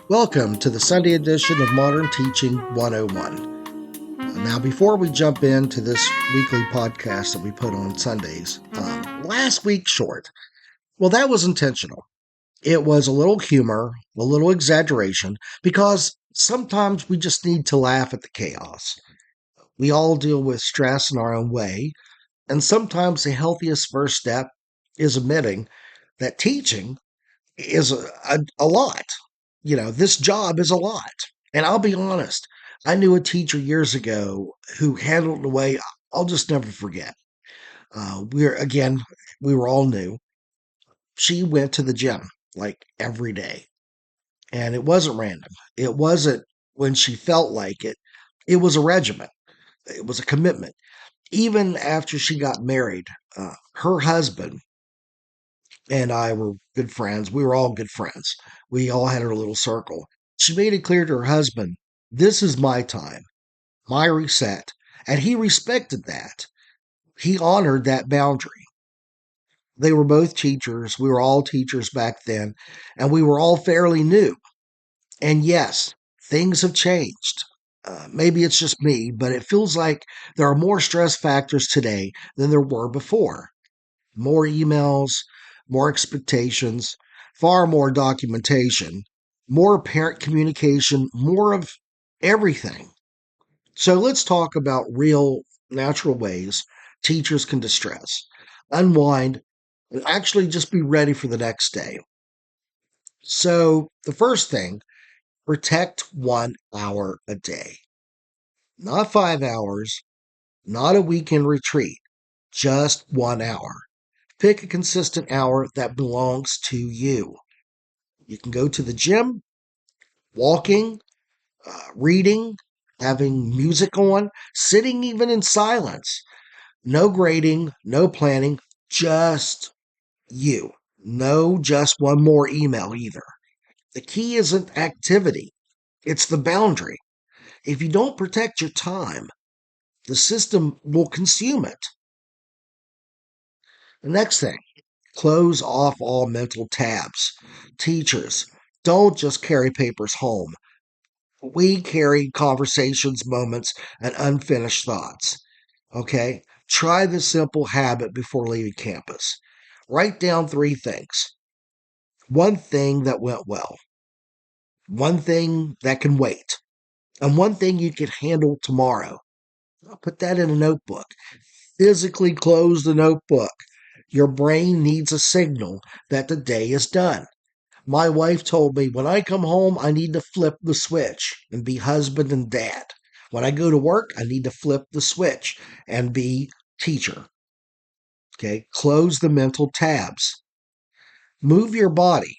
Welcome to the Sunday edition of Modern Teaching 101. Now, before we jump into this weekly podcast that we put on Sundays, last week's short, well, that was intentional. It was a little humor, a little exaggeration, because sometimes we just need to laugh at the chaos. We all deal with stress in our own way, and sometimes the healthiest first step is admitting that teaching is a lot. This job is a lot. And I'll be honest, I knew a teacher years ago who handled it in a way I'll just never forget. Again, we were all new. She went to the gym like every day, and it wasn't random. It wasn't when she felt like it. It was a regimen. It was a commitment. Even after she got married, her husband and I were good friends. We were all good friends. We all had our little circle. She made it clear to her husband, this is my time, my reset. And he respected that. He honored that boundary. They were both teachers. We were all teachers back then, and we were all fairly new. And yes, things have changed. Maybe it's just me, but it feels like there are more stress factors today than there were before. More emails, more expectations, far more documentation, more parent communication, more of everything. So let's talk about real, natural ways teachers can distress, unwind, and actually just be ready for the next day. So, the first thing, protect 1 hour a day, not 5 hours, not a weekend retreat, just 1 hour. Pick a consistent hour that belongs to you. You can go to the gym, walking, reading, having music on, sitting even in silence. No grading, no planning, just you. No, just one more email either. The key isn't activity, it's the boundary. If you don't protect your time, the system will consume it. The next thing, close off all mental tabs. Teachers, don't just carry papers home. We carry conversations, moments, and unfinished thoughts. Okay? Try this simple habit before leaving campus. Write down 3 things. One thing that went well, one thing that can wait, and one thing you can handle tomorrow. I'll put that in a notebook. Physically close the notebook. Your brain needs a signal that the day is done. My wife told me when I come home, I need to flip the switch and be husband and dad. When I go to work, I need to flip the switch and be teacher. Okay, close the mental tabs. Move your body.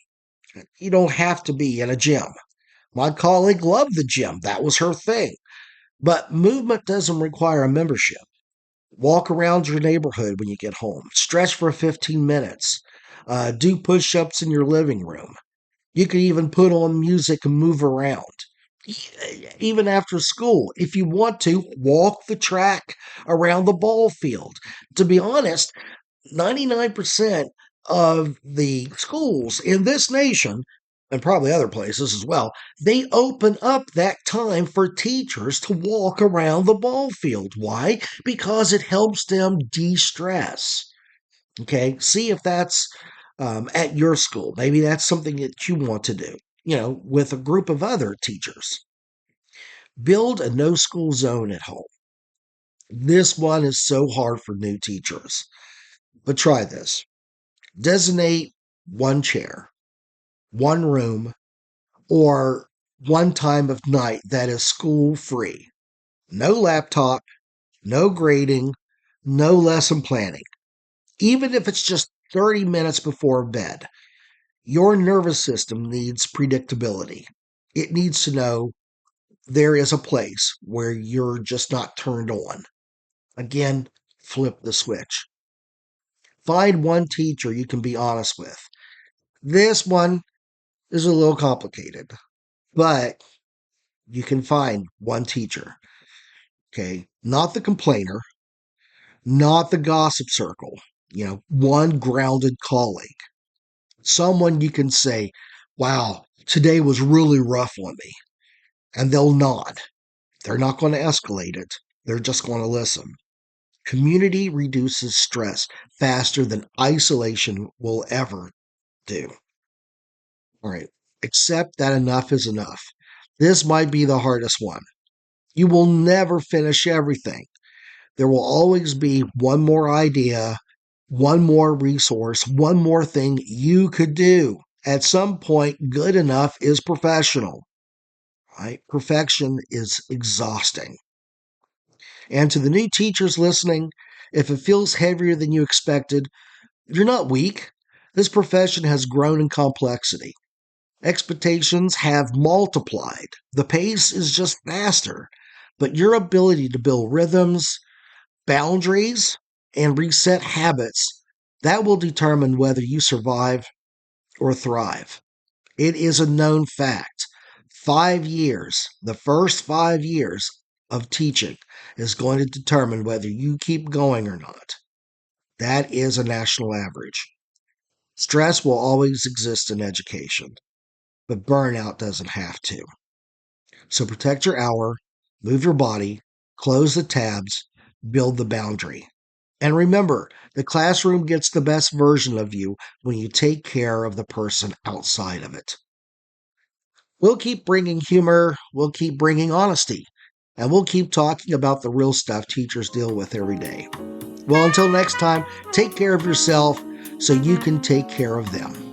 You don't have to be in a gym. My colleague loved the gym, that was her thing. But movement doesn't require a membership. Walk around your neighborhood when you get home, stretch for 15 minutes, do push ups in your living room. You can even put on music and move around. Even after school, if you want to, walk the track around the ball field. To be honest, 99% of the schools in this nation, and probably other places as well, they open up that time for teachers to walk around the ball field. Why? Because it helps them de stress. Okay, see if that's at your school. Maybe that's something that you want to do, with a group of other teachers. Build a no school zone at home. This one is so hard for new teachers, but try this. Designate one chair, one room, or one time of night that is school free. No laptop, no grading, no lesson planning. Even if it's just 30 minutes before bed, your nervous system needs predictability. It needs to know there is a place where you're just not turned on. Again, flip the switch. Find one teacher you can be honest with. This one is a little complicated, but you can find one teacher. Okay. Not the complainer, not the gossip circle, one grounded colleague. Someone you can say, wow, Today was really rough on me. And they'll nod. They're not going to escalate it, they're just going to listen. Community reduces stress faster than isolation will ever do. All right. Accept that enough is enough. This might be the hardest one. You will never finish everything. There will always be one more idea, one more resource, one more thing you could do. At some point, good enough is professional, right? Perfection is exhausting. And to the new teachers listening, if it feels heavier than you expected, you're not weak. This profession has grown in complexity. Expectations have multiplied. The pace is just faster. But your ability to build rhythms, boundaries, and reset habits, that will determine whether you survive or thrive. It is a known fact. 5 years, the first 5 years of teaching is going to determine whether you keep going or not. That is a national average. Stress will always exist in education, but burnout doesn't have to. So protect your hour, move your body, close the tabs, build the boundary. And remember, the classroom gets the best version of you when you take care of the person outside of it. We'll keep bringing humor, we'll keep bringing honesty, and we'll keep talking about the real stuff teachers deal with every day. Well, until next time, take care of yourself so you can take care of them.